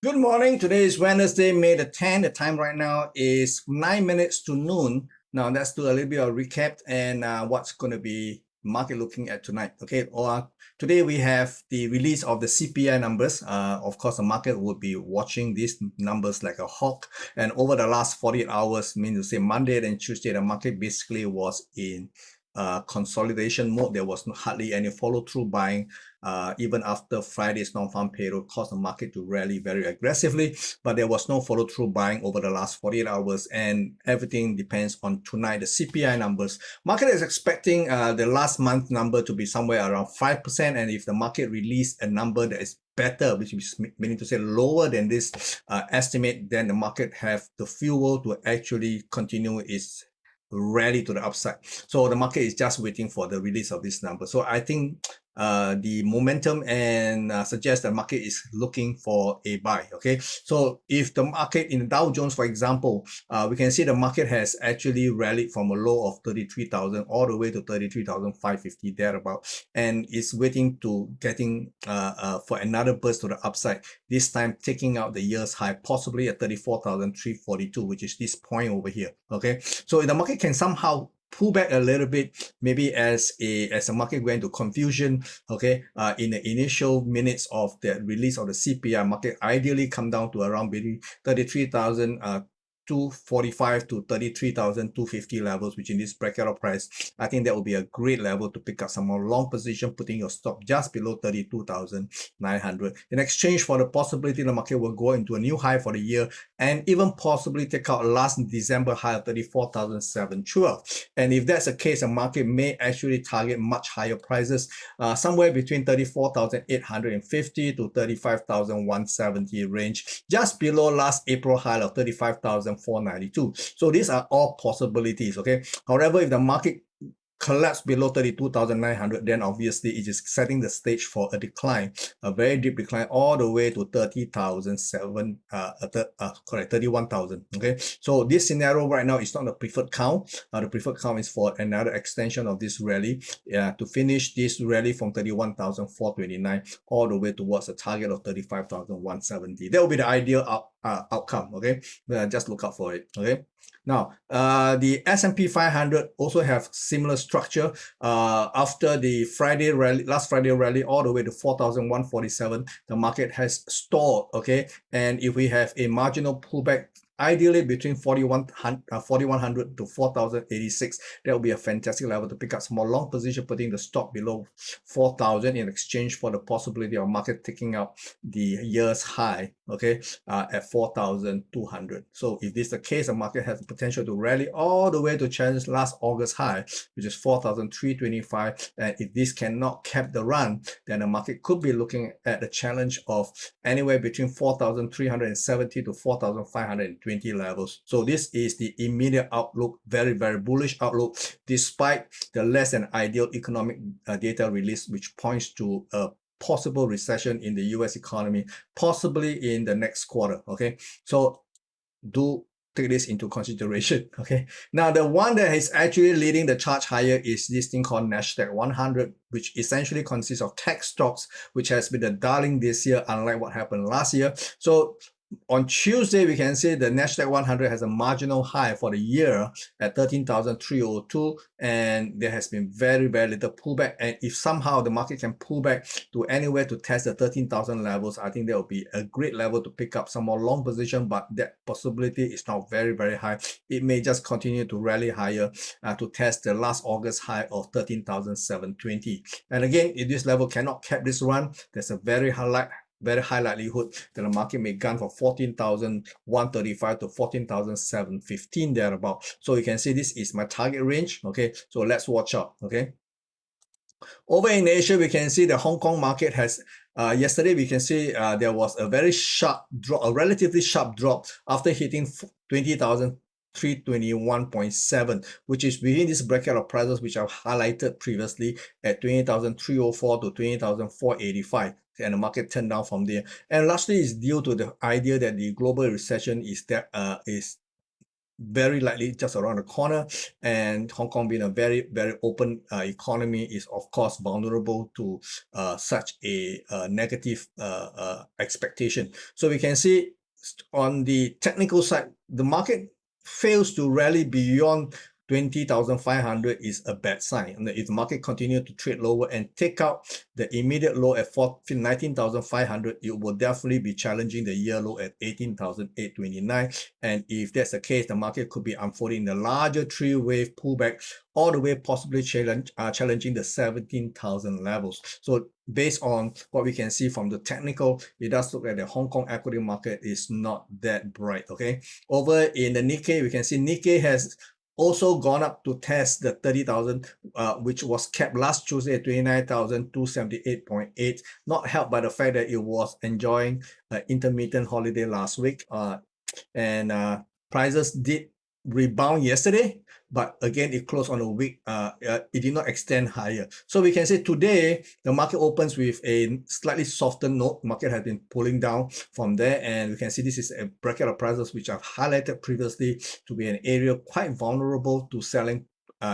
Good morning. Today is Wednesday, May the 10th. The time right now is 9 minutes to noon. Now let's do a little bit of recap and what's going to be market looking at tonight. Okay, today we have the release of the CPI numbers. Of course, the market will be watching these numbers like a hawk. And over the last 48 hours, meaning to say Monday and Tuesday, the market basically was in consolidation mode. There was hardly any follow-through buying. Even after Friday's non-farm payroll caused the market to rally very aggressively, but there was no follow-through buying over the last 48 hours, and everything depends on tonight, the CPI numbers. Market is expecting the last month number to be somewhere around 5%, and if the market release a number that is better, which is meaning to say lower than this estimate, then the market have the fuel to actually continue its rally to the upside. So the market is just waiting for the release of this number. So I think the momentum and suggest the market is looking for a buy. Okay, so if the market in the Dow Jones, for example, we can see the market has actually rallied from a low of 33,000 all the way to 33,550 thereabout, and is waiting to getting for another burst to the upside, this time taking out the year's high, possibly at 34,342, which is this point over here. Okay, so if the market can somehow pull back a little bit, maybe as a market went into confusion, okay, in the initial minutes of the release of the CPI, market ideally come down to around maybe 33,000 245 to 33,250 levels, which in this bracket of price, I think that will be a great level to pick up some more long position, putting your stop just below 32,900 in exchange for the possibility the market will go into a new high for the year and even possibly take out last December high of 34,712. And if that's the case, the market may actually target much higher prices, somewhere between 34,850 to 35,170 range, just below last April high of 35,492. So these are all possibilities. Okay. However, if the market collapse below 32,900, then obviously it is setting the stage for a decline, a very deep decline all the way to 31,000. Okay, so this scenario right now is not the preferred count. The preferred count is for another extension of this rally, to finish this rally from 31,429 all the way towards a target of 35,170. That will be the ideal outcome. Okay, just look out for it. Okay. Now, the S&P 500 also have similar structure. After the last Friday rally, all the way to 4,147, the market has stalled. Okay, and if we have a marginal pullback, ideally between 4,100 to 4,086, that will be a fantastic level to pick up small long position, putting the stop below 4,000 in exchange for the possibility of market taking out the year's high, okay, at 4,200. So if this is the case, the market has the potential to rally all the way to challenge last August high, which is 4,325. And if this cannot cap the run, then the market could be looking at a challenge of anywhere between 4,370 to 4,520 levels. So this is the immediate outlook, very, very bullish outlook, despite the less than ideal economic data release, which points to a possible recession in the US economy, possibly in the next quarter. Okay, so do take this into consideration. Okay, now the one that is actually leading the charge higher is this thing called Nasdaq 100, which essentially consists of tech stocks, which has been the darling this year, unlike what happened last year. So on Tuesday, we can see the Nasdaq 100 has a marginal high for the year at 13,302, and there has been very, very little pullback. And if somehow the market can pull back to anywhere to test the 13,000 levels, I think that will be a great level to pick up some more long position, but that possibility is now very, very high. It may just continue to rally higher to test the last August high of 13,720. And again, if this level cannot cap this run, there's a very high likelihood that the market may gun for 14,135 to 14,715 thereabout. So you can see this is my target range. Okay, so let's watch out. Okay, over in Asia, we can see the Hong Kong market has yesterday we can see there was a very sharp drop, a relatively sharp drop after hitting 20,321.7, which is within this bracket of prices which I've highlighted previously at 20,304 to 20,485. And the market turned down from there, and largely is due to the idea that the global recession is very likely just around the corner, and Hong Kong being a very, very open economy is of course vulnerable to such a negative expectation. So we can see on the technical side, the market fails to rally beyond 20,500 is a bad sign. And if the market continue to trade lower and take out the immediate low at 19,500, it will definitely be challenging the year low at 18,829. And if that's the case, the market could be unfolding the larger three-wave pullback all the way possibly challenging the 17,000 levels. So based on what we can see from the technical, it does look like the Hong Kong equity market is not that bright. Okay, over in the Nikkei, we can see Nikkei has also gone up to test the 30,000, which was kept last Tuesday at 29,278.8, not helped by the fact that it was enjoying an intermittent holiday last week. And prices did rebound yesterday, but again it closed on a week, it did not extend higher. So we can say today the market opens with a slightly softer note. Market has been pulling down from there, and we can see this is a bracket of prices which I've highlighted previously to be an area quite vulnerable to selling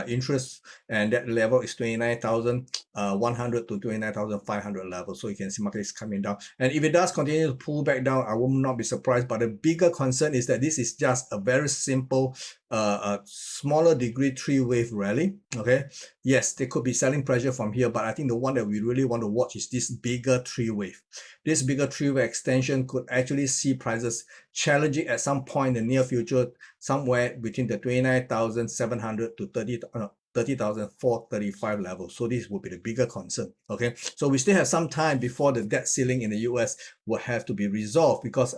interest, and that level is 29,100 to 29,500 level. So you can see market is coming down, and if it does continue to pull back down, I will not be surprised. But the bigger concern is that this is just a very simple a smaller degree three-wave rally. Okay, yes, there could be selling pressure from here, but I think the one that we really want to watch is this bigger three-wave. This bigger three-wave extension could actually see prices challenging at some point in the near future, somewhere between the 29,700 to 30,435 level. So this will be the bigger concern. Okay, so we still have some time before the debt ceiling in the US will have to be resolved, because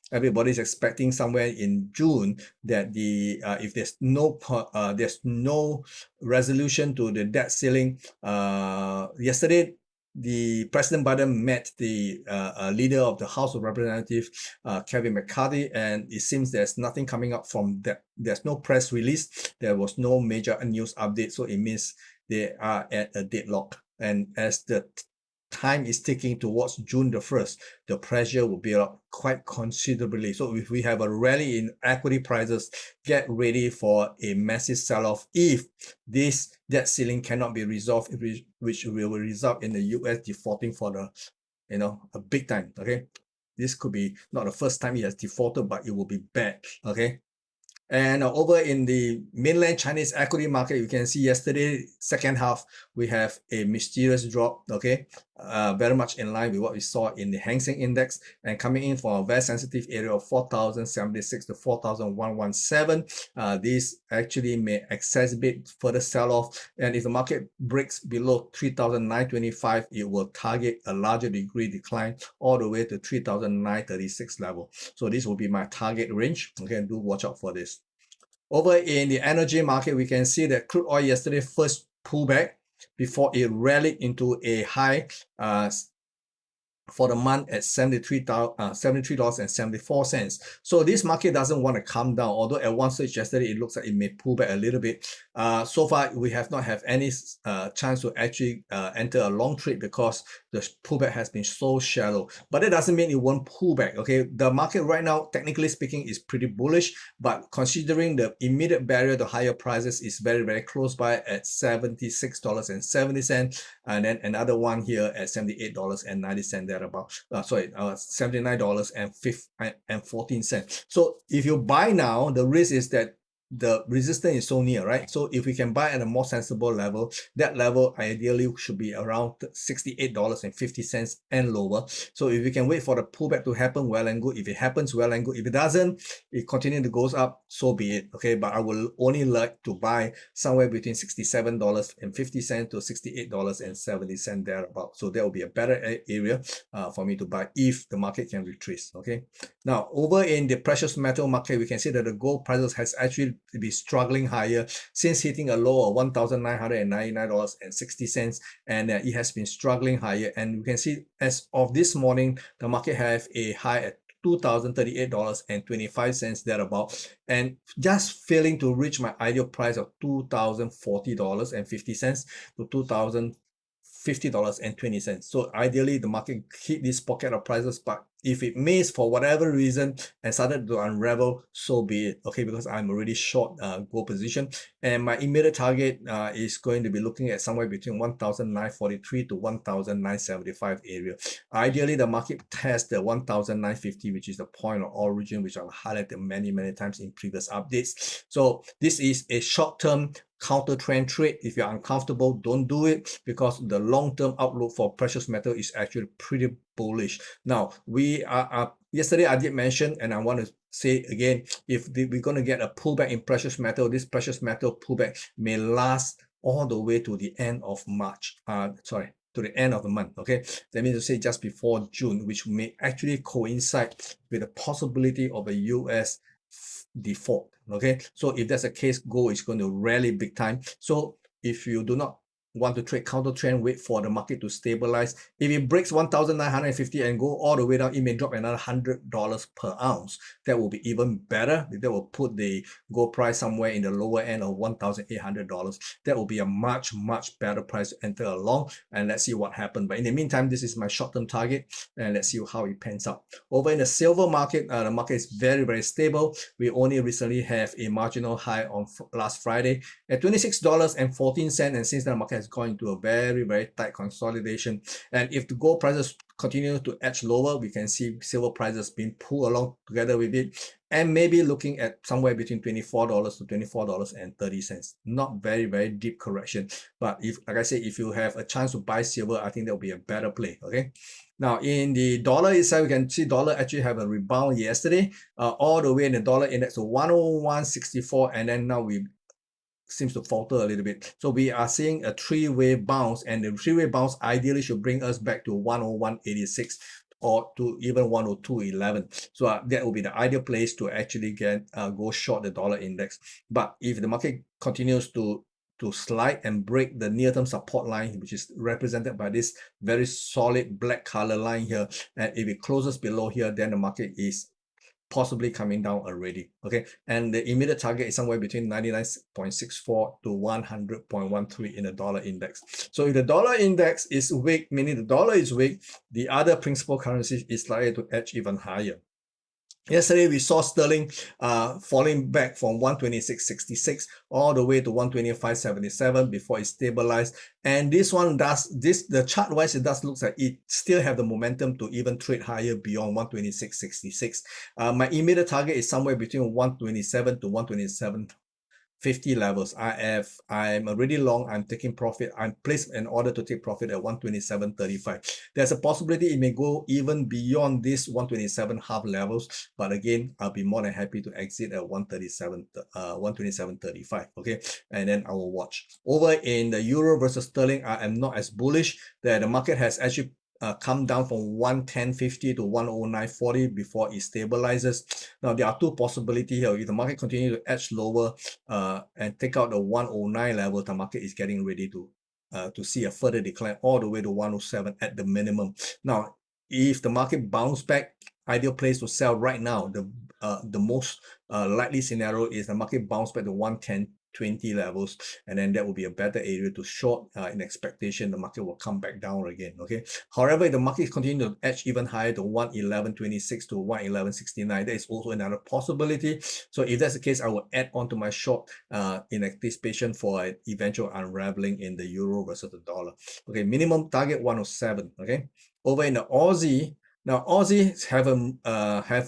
everybody's expecting somewhere in June that the if there's no resolution to the debt ceiling. Yesterday, the President Biden met the leader of the House of Representatives, Kevin McCarthy, and it seems there's nothing coming up from that. There's no press release. There was no major news update, so it means they are at a deadlock. And as the time is ticking towards June the 1st, the pressure will build up quite considerably. So if we have a rally in equity prices, get ready for a massive sell-off if this debt ceiling cannot be resolved, which will result in the US defaulting for the, a big time. Okay, this could be not the first time it has defaulted, but it will be bad. Okay. And over in the mainland Chinese equity market, you can see yesterday, second half, we have a mysterious drop, okay? Very much in line with what we saw in the Hang Seng Index, and coming in for a very sensitive area of 4,076 to 4,117. This actually may exacerbate further sell-off. And if the market breaks below 3,925, it will target a larger degree decline all the way to 3,936 level. So this will be my target range. Okay, do watch out for this. Over in the energy market, we can see that crude oil yesterday first pulled back before it rallied into a high for the month at $73.74. So this market doesn't want to come down, although at one stage yesterday it looks like it may pull back a little bit. So far we have not had any chance to actually enter a long trade because the pullback has been so shallow. But that doesn't mean it won't pull back. Okay, the market right now, technically speaking, is pretty bullish, but considering the immediate barrier to higher prices is very, very close by at $76.70, and then another one here at $78.90 there about $79.14. So if you buy now, the risk is that the resistance is so near, right? So if we can buy at a more sensible level, that level ideally should be around $68.50 and lower. So if we can wait for the pullback to happen, well and good. If it happens, well and good. If it doesn't, it continues to goes up, so be it. Okay, but I will only like to buy somewhere between $67.50 to $68.70 thereabout. So that will be a better area for me to buy if the market can retrace. Okay, now over in the precious metal market, we can see that the gold prices has actually be struggling higher since hitting a low of $1,999.60, and it has been struggling higher. And we can see as of this morning, the market have a high at $2,038.25 thereabout, and just failing to reach my ideal price of $2,040.50 to $2,050.20. So ideally the market hit this pocket of prices, but If it missed for whatever reason and started to unravel, so be it, okay, because I'm already short gold position, and my immediate target is going to be looking at somewhere between 1943 to 1975 area. Ideally, the market tests the 1950, which is the point of origin, which I've highlighted many times in previous updates. So this is a short-term counter trend trade. If you're uncomfortable, don't do it, because the long-term outlook for precious metal is actually pretty bullish. Now, we are yesterday I did mention, and I want to say again, if we're going to get a pullback in precious metal, this precious metal pullback may last all the way to the end of March. Sorry, to the end of the month. Okay, that means to say just before June, which may actually coincide with the possibility of a US default. Okay, so if that's the case, gold is going to rally big time. So if you do not want to trade counter trend, wait for the market to stabilize. If it breaks 1950 and go all the way down, it may drop another $100 per ounce. That will be even better. That will put the gold price somewhere in the lower end of $1,800. That will be a much better price to enter along, and let's see what happens. But in the meantime, this is my short-term target, and let's see how it pans out. Over in the silver market, the market is very stable. We only recently have a marginal high on last Friday at $26.14, and since then the market has gone into a very tight consolidation. And if the gold prices continue to edge lower, we can see silver prices being pulled along together with it, and maybe looking at somewhere between $24 to $24.30. Not very deep correction, but if, like I said, if you have a chance to buy silver, I think that will be a better play. Okay, now in the dollar itself, you can see dollar actually have a rebound yesterday, all the way in the dollar index to 101.64, and then now we seems to falter a little bit. So we are seeing a three-way bounce, and the three-way bounce ideally should bring us back to 101.86 or to even 102.11. So that will be the ideal place to actually get go short the dollar index. But if the market continues to slide and break the near-term support line, which is represented by this very solid black color line here, and if it closes below here, then the market is possibly coming down already. Okay, and the immediate target is somewhere between 99.64 to 100.13 in the dollar index. So if the dollar index is weak, meaning the dollar is weak, the other principal currency is likely to edge even higher. Yesterday, we saw sterling falling back from 126.66 all the way to 125.77 before it stabilized. And this one the chart wise, it does look like it still have the momentum to even trade higher beyond 126.66. My immediate target is somewhere between 127 to 127.50 levels. I'm already long. I'm taking profit. I'm placed an order to take profit at 127.35. There's a possibility it may go even beyond this 127 half levels, but again, I'll be more than happy to exit at 127.35. Okay, and then I will watch. Over in the euro versus sterling, I am not as bullish. That the market has actually come down from 110.50 to 109.40 before it stabilizes. Now there are two possibilities here. If the market continues to edge lower and take out the 109 level, the market is getting ready to see a further decline all the way to 107 at the minimum. Now, if the market bounce back, ideal place to sell right now, the most likely scenario is the market bounce back to 110.20 levels, and then that will be a better area to short in expectation the market will come back down again. Okay, however, if the market continues to edge even higher to 111.26 to 111.69, that is also another possibility. So if that's the case, I will add on to my short in anticipation for an eventual unraveling in the euro versus the dollar. Okay, minimum target 107. Okay, over in the Aussie, now Aussies have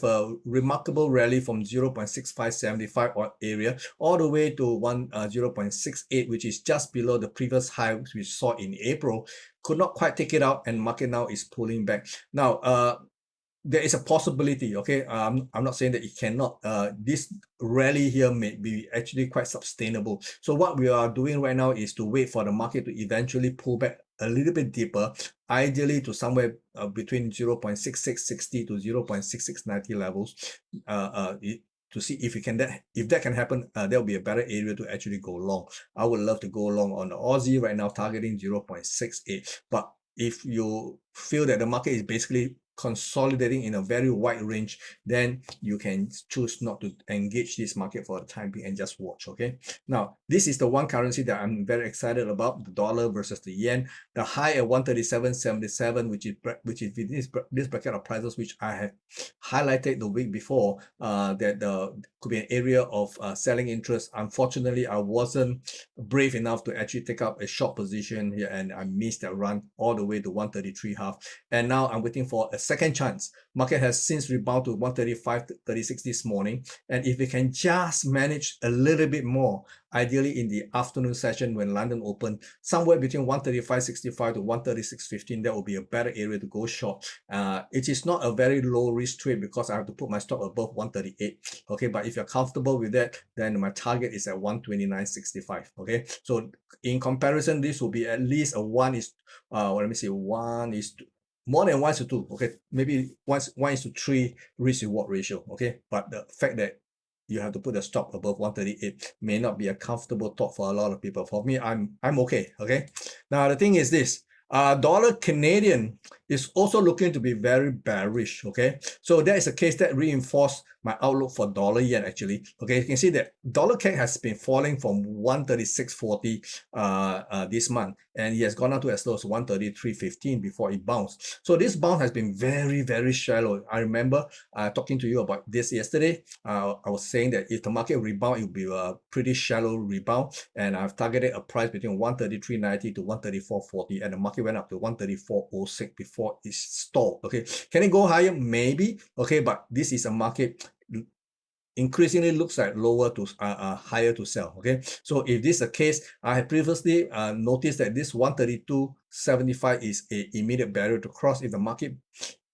a remarkable rally from 0.6575 area all the way to 0.68, which is just below the previous high which we saw in April. Could not quite take it out, and market now is pulling back. Now there is a possibility, okay, I'm not saying that it cannot, this rally here may be actually quite sustainable. So what we are doing right now is to wait for the market to eventually pull back a little bit deeper, ideally to somewhere between 0.6660 to 0.6690 levels, to see if that can happen. That will be a better area to actually go long. I would love to go long on the Aussie right now, targeting 0.68. But if you feel that the market is basically consolidating in a very wide range, then you can choose not to engage this market for the time being and just watch. Okay, now this is the one currency that I'm very excited about, the dollar versus the yen. The high at 137.77, which is this bracket of prices which I have highlighted the week before, that could be an area of selling interest. Unfortunately, I wasn't brave enough to actually take up a short position here, and I missed that run all the way to 133.5, and now I'm waiting for a second chance. Market has since rebounded to 135.36 this morning, and if we can just manage a little bit more, ideally in the afternoon session when London opened, somewhere between 135.65 to 136.15, that will be a better area to go short. It is not a very low risk trade because I have to put my stop above 138. Okay, but if you're comfortable with that, then my target is at 129.65. Okay, so in comparison, this will be at least a let me see, more than 1:2. Okay, maybe 1:3 risk reward ratio. Okay, but the fact that you have to put a stop above 138 may not be a comfortable thought for a lot of people. For me, I'm okay. Okay, now the thing is this, dollar Canadian is also looking to be very bearish. Okay, so that is a case that reinforced my outlook for dollar yen actually. Okay, you can see that dollar CAD has been falling from 136.40 this month, and it has gone up to as low as 133.15 before it bounced. So this bounce has been very, very shallow. I remember talking to you about this yesterday. I was saying that if the market rebound, it will be a pretty shallow rebound, and I've targeted a price between 133.90 to 134.40, and the market went up to 134.06 before it stalled. Okay, can it go higher? Maybe. Okay, but this is a market increasingly looks like lower to higher to sell. Okay, so if this is the case, I have previously noticed that this 132.75 is a immediate barrier to cross. If the market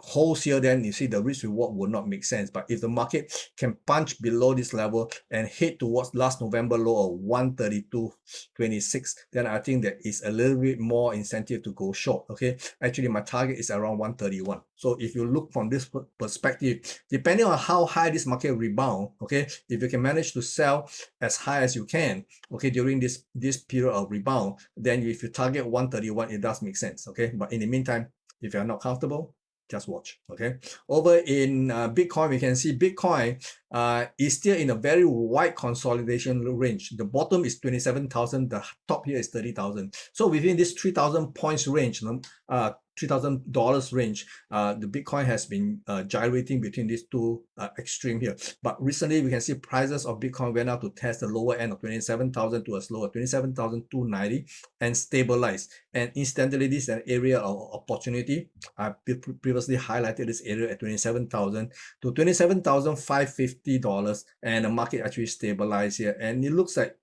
holds here, then you see the risk reward will not make sense. But if the market can punch below this level and head towards last November low of 132.26, then I think there is a little bit more incentive to go short. Okay, actually my target is around 131. So if you look from this perspective, depending on how high this market rebound, okay, if you can manage to sell as high as you can, okay, during this period of rebound, then if you target 131, it does make sense. Okay, but in the meantime, if you're not comfortable, just watch. Okay, over in Bitcoin, we can see Bitcoin is still in a very wide consolidation range. The bottom is 27,000, the top here is 30,000. So within this 3,000 points range, $3,000 range, the Bitcoin has been gyrating between these two extreme here. But recently we can see prices of Bitcoin went out to test the lower end of 27,000 to as low as 27,290 and stabilize. And instantly this is an area of opportunity. I previously highlighted this area at 27,000 to 27,550 dollars, and the market actually stabilized here, and it looks like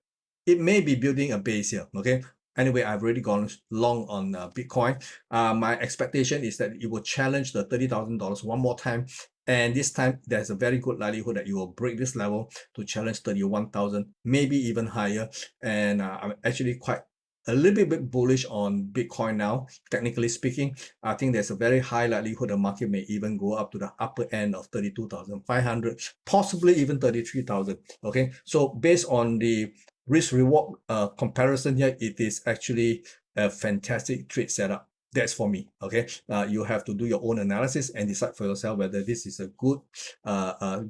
it may be building a base here. Okay, anyway, I've already gone long on Bitcoin. My expectation is that it will challenge the $30,000 one more time, and this time there's a very good likelihood that it will break this level to challenge 31,000, maybe even higher. And I'm actually quite a little bit bullish on Bitcoin now. Technically speaking, I think there's a very high likelihood the market may even go up to the upper end of 32,500, possibly even 33,000. Okay, so based on the risk reward comparison here, it is actually a fantastic trade setup. That's for me. Okay, you have to do your own analysis and decide for yourself whether this is a good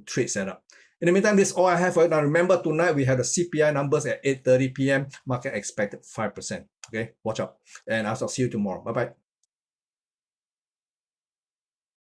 trade setup. In the meantime, this is all I have for you. Now remember, tonight we had the CPI numbers at 8:30 p.m. Market expected 5%. Okay, watch out, and I'll see you tomorrow. Bye bye.